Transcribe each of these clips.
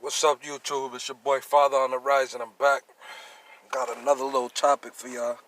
What's up, YouTube? It's your boy Father on the Rise, and I'm back. Got another little topic for y'all.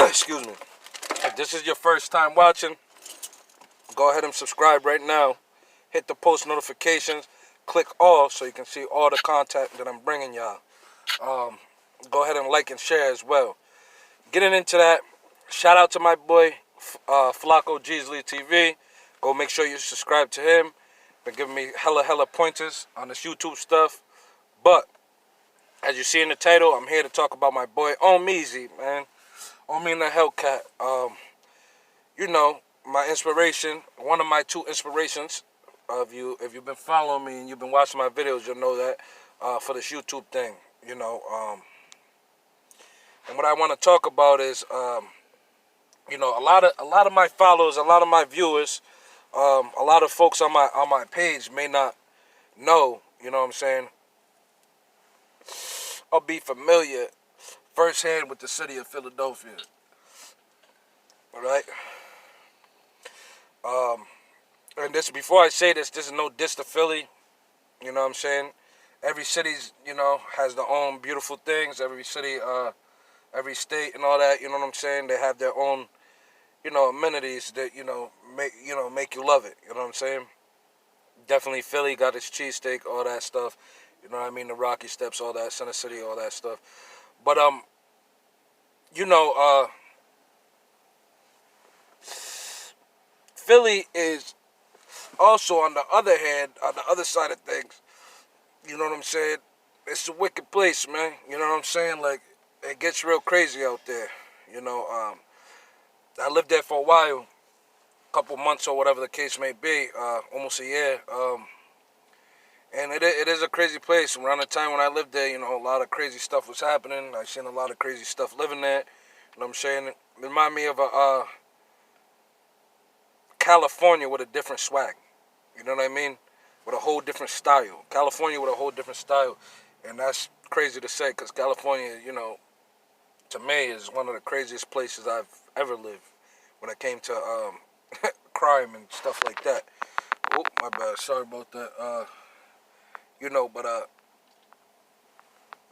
Excuse me. If this is your first time watching, go ahead and subscribe right now. Hit the post notifications. Click all so you can see all the content that I'm bringing y'all. Go ahead and like and share as well. Getting into that, shout out to my boy Flacco Geesley TV. Go make sure you subscribe to him. Been giving me hella pointers on this YouTube stuff. But as you see in the title, I'm here to talk about my boy OMIINAHELLCAT, man. OMIINAHELLCAT. You know, my inspiration, one of my two inspirations. If you've been following me and you've been watching my videos, you'll know that for this YouTube thing. You know, and what I want to talk about is, you know, a lot of my followers, a lot of my viewers, a lot of folks on my page may not know. You know what I'm saying? I'll be familiar firsthand with the city of Philadelphia. All right. And this, before I say this is no diss to Philly. You know what I'm saying? Every city's, you know, has their own beautiful things. Every city, every state, and all that. You know what I'm saying? They have their own, you know, amenities that make you love it. You know what I'm saying? Definitely Philly got its cheesesteak, all that stuff. You know what I mean? The Rocky Steps, all that, Center City, all that stuff. But you know, Philly is also, on the other hand, on the other side of things, you know what I'm saying? It's a wicked place, man. You know what I'm saying? Like, it gets real crazy out there. You know, I lived there for a while, a couple months or whatever the case may be, almost a year. And it is a crazy place. Around the time when I lived there, you know, a lot of crazy stuff was happening. I seen a lot of crazy stuff living there. You know what I'm saying? It reminded me of a California with a different swag. You know what I mean? With a whole different style. California with a whole different style. And that's crazy to say because California, you know, to me is one of the craziest places I've ever lived when it came to crime and stuff like that. Oh, my bad. Sorry about that. You know, but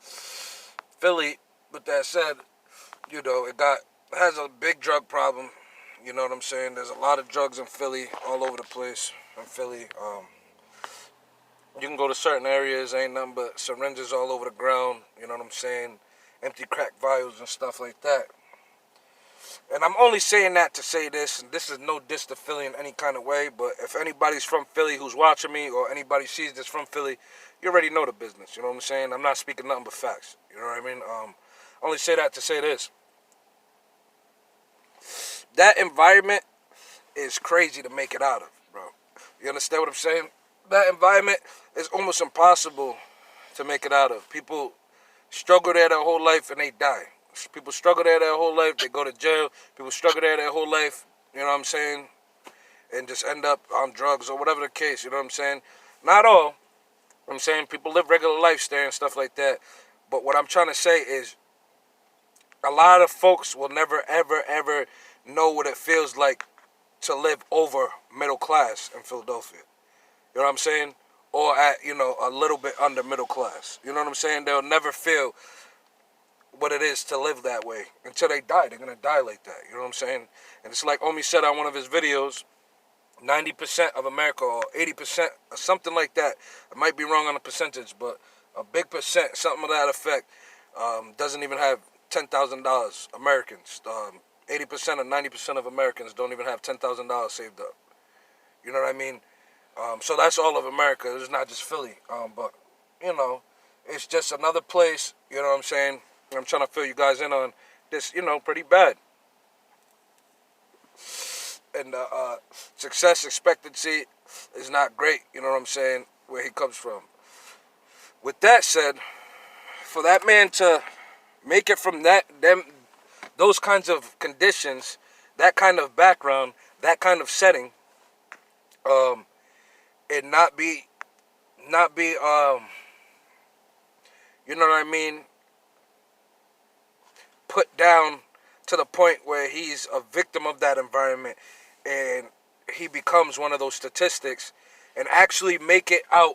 Philly, with that said, you know, has a big drug problem. You know what I'm saying? There's a lot of drugs in Philly, all over the place in Philly. You can go to certain areas, ain't nothing but syringes all over the ground. You know what I'm saying? Empty crack vials and stuff like that. And I'm only saying that to say this, and this is no diss to Philly in any kind of way, but if anybody's from Philly who's watching me or anybody sees this from Philly, you already know the business, you know what I'm saying? I'm not speaking nothing but facts, you know what I mean? I only say that to say this. That environment is crazy to make it out of, bro. You understand what I'm saying? That environment is almost impossible to make it out of. People struggle there their whole life and they die. People struggle there their whole life, they go to jail. People struggle there their whole life, you know what I'm saying, and just end up on drugs or whatever the case, you know what I'm saying? Not all. I'm saying people live regular lives there and stuff like that. But what I'm trying to say is a lot of folks will never, ever know what it feels like to live over middle class in Philadelphia. You know what I'm saying? Or at, you know, a little bit under middle class. You know what I'm saying? They'll never feel what it is to live that way until they die. They're going to die like that. You know what I'm saying? And it's like Omi said on one of his videos, 90% of America or 80% or something like that. I might be wrong on the percentage, but a big percent, something of that effect, doesn't even have $10,000. Americans, 80% or 90% of Americans don't even have $10,000 saved up. You know what I mean? So that's all of America. It's not just Philly. But, you know, it's just another place, you know what I'm saying? I'm trying to fill you guys in on this, you know, pretty bad. And success expectancy is not great, you know what I'm saying, where he comes from. With that said, for that man to make it from those kinds of conditions, that kind of background, that kind of setting, and not be, you know what I mean, put down to the point where he's a victim of that environment and he becomes one of those statistics and actually make it out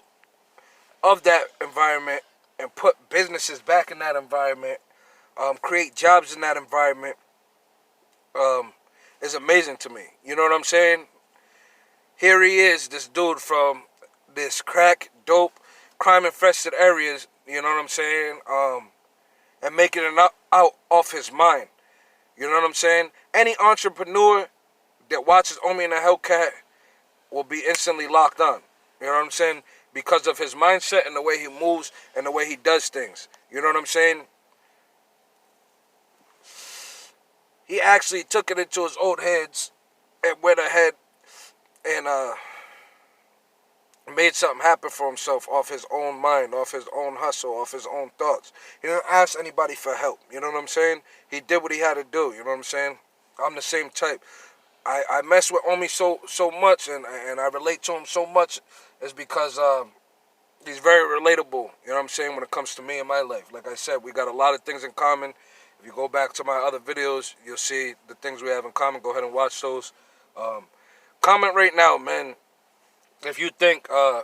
of that environment and put businesses back in that environment, create jobs in that environment, is amazing to me. You know what I'm saying? Here he is, this dude from this crack, dope, crime-infested areas, you know what I'm saying? And making it out off his mind. You know what I'm saying? Any entrepreneur that watches Omi and the Hellcat will be instantly locked on. You know what I'm saying? Because of his mindset and the way he moves and the way he does things. You know what I'm saying? He actually took it into his own hands and went ahead and made something happen for himself off his own mind, off his own hustle, off his own thoughts. He didn't ask anybody for help. You know what I'm saying? He did what he had to do. You know what I'm saying? I'm the same type. I mess with Omi so much and I relate to him so much is because he's very relatable, you know what I'm saying, when it comes to me and my life. Like I said, we got a lot of things in common. If you go back to my other videos, you'll see the things we have in common. Go ahead and watch those. Comment right now, man, if you think I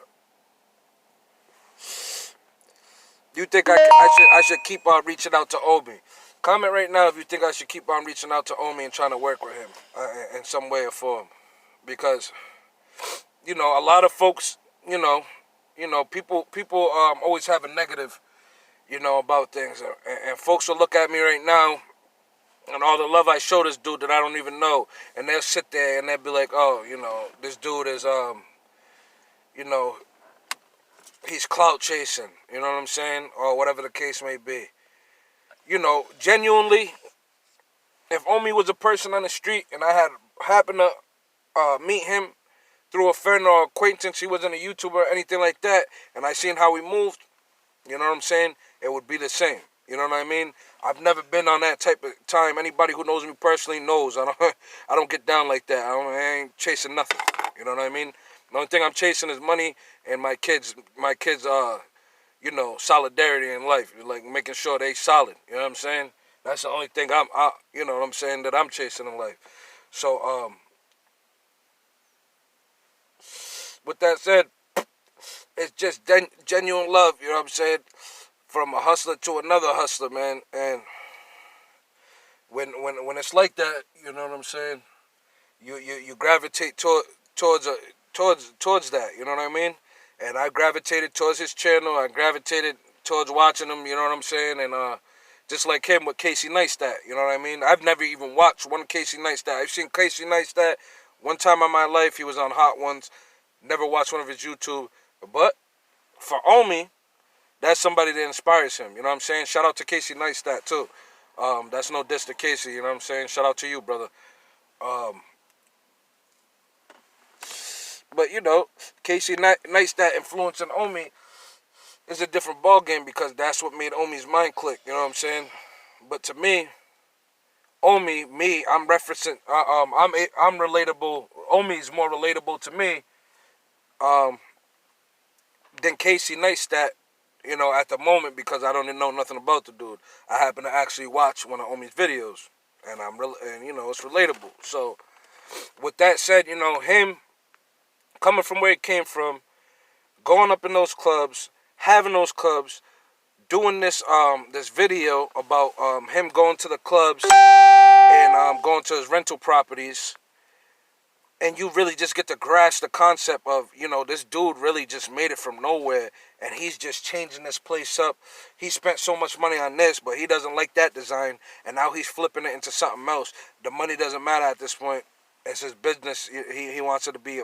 should keep on reaching out to Omi. Comment right now if you think I should keep on reaching out to Omi and trying to work with him in some way or form. Because, you know, a lot of folks, people always have a negative, about things. And folks will look at me right now and all the love I show this dude that I don't even know. And they'll sit there and they'll be like, oh, this dude is, he's clout chasing. You know what I'm saying? Or whatever the case may be. Genuinely, if Omi was a person on the street and I had happened to meet him through a friend or acquaintance, he wasn't a YouTuber or anything like that, and I seen how he moved, you know what I'm saying, it would be the same. You know what I mean? I've never been on that type of time. Anybody who knows me personally knows I don't get down like that. I ain't chasing nothing. You know what I mean? The only thing I'm chasing is money and my kids' solidarity in life. Like making sure they solid. You know what I'm saying? That's the only thing you know what I'm saying, that I'm chasing in life. So, with that said, it's just genuine love, you know what I'm saying, from a hustler to another hustler, man. And when it's like that, you know what I'm saying, you gravitate towards that, you know what I mean? And I gravitated towards his channel. I gravitated towards watching him, you know what I'm saying? And just like him with Casey Neistat, you know what I mean? I've never even watched one Casey Neistat. I've seen Casey Neistat one time in my life. He was on Hot Ones. Never watched one of his YouTube. But for Omi, that's somebody that inspires him. You know what I'm saying? Shout out to Casey Neistat too. That's no diss to Casey. You know what I'm saying? Shout out to you, brother. But Casey Neistat influencing Omi is a different ball game because that's what made Omi's mind click. You know what I'm saying? But to me, I'm referencing. I'm relatable. Omi's more relatable to me than Casey Neistat, at the moment, because I don't even know nothing about the dude. I happen to actually watch one of Omi's videos, and it's relatable. So, with that said, him coming from where he came from, going up in those clubs, having those clubs, doing this this video about him going to the clubs and going to his rental properties. And you really just get to grasp the concept of, this dude really just made it from nowhere. And he's just changing this place up. He spent so much money on this, but he doesn't like that design. And now he's flipping it into something else. The money doesn't matter at this point. It's his business. He wants it to be,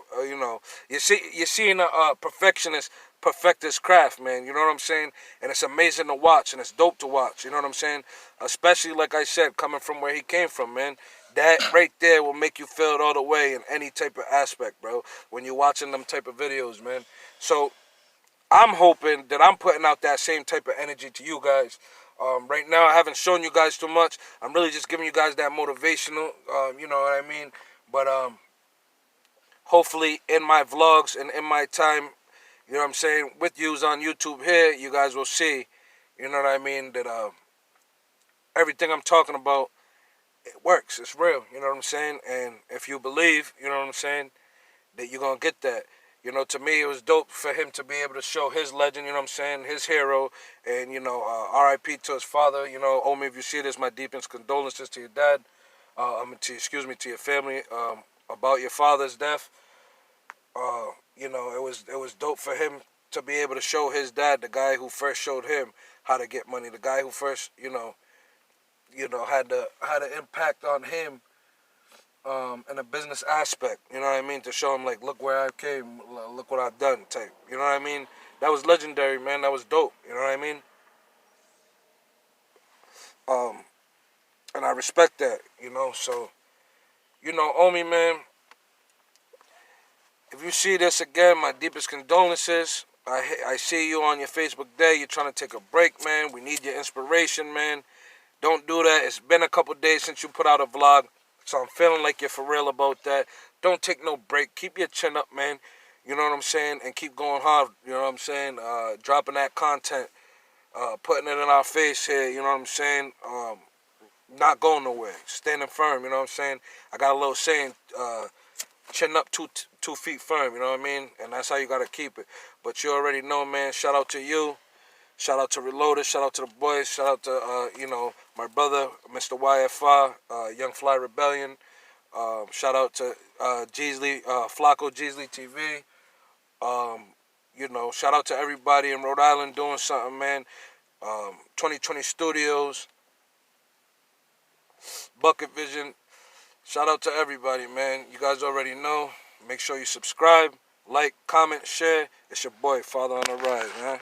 You're seeing a perfectionist perfect his craft, man. You know what I'm saying? And it's amazing to watch, and it's dope to watch. You know what I'm saying? Especially, like I said, coming from where he came from, man. That right there will make you feel it all the way in any type of aspect, bro, when you're watching them type of videos, man. So I'm hoping that I'm putting out that same type of energy to you guys. Right now, I haven't shown you guys too much. I'm really just giving you guys that motivational, you know what I mean? But hopefully in my vlogs and in my time, you know what I'm saying, with yous on YouTube here, you guys will see, you know what I mean, that everything I'm talking about, it works. It's real, you know what I'm saying? And if you believe, you know what I'm saying, that you're gonna get that. You know, to me, it was dope for him to be able to show his legend, you know what I'm saying, his hero, and, you know, R.I.P. to his father. You know, Omi, if you see this, my deepest condolences to your dad, to your family, about your father's death. You know, it was dope for him to be able to show his dad, the guy who first showed him how to get money, the guy who first, had the impact on him, in a business aspect, you know what I mean? To show him, like, look where I came, look what I've done, type. You know what I mean? That was legendary, man. That was dope. You know what I mean? Um, and I respect that, you know. So, you know, Omi, man, if you see this again, my deepest condolences. I see you on your Facebook day. You're trying to take a break, man. We need your inspiration, man. Don't do that. It's been a couple days since you put out a vlog, so I'm feeling like you're for real about that. Don't take no break. Keep your chin up, man. You know what I'm saying? And keep going hard. You know what I'm saying? Dropping that content, putting it in our face here. You know what I'm saying? Not going nowhere. Standing firm. You know what I'm saying? I got a little saying, chin up, 2 feet firm. You know what I mean? And that's how you gotta keep it. But you already know, man. Shout out to you. Shout out to Reloaded, shout out to the boys, shout out to, my brother, Mr. YFI, Young Fly Rebellion. Shout out to Jeesley, Flacco Jeesley TV. Shout out to everybody in Rhode Island doing something, man. 2020 Studios, Bucket Vision. Shout out to everybody, man. You guys already know. Make sure you subscribe, like, comment, share. It's your boy, Father on the Rise, man.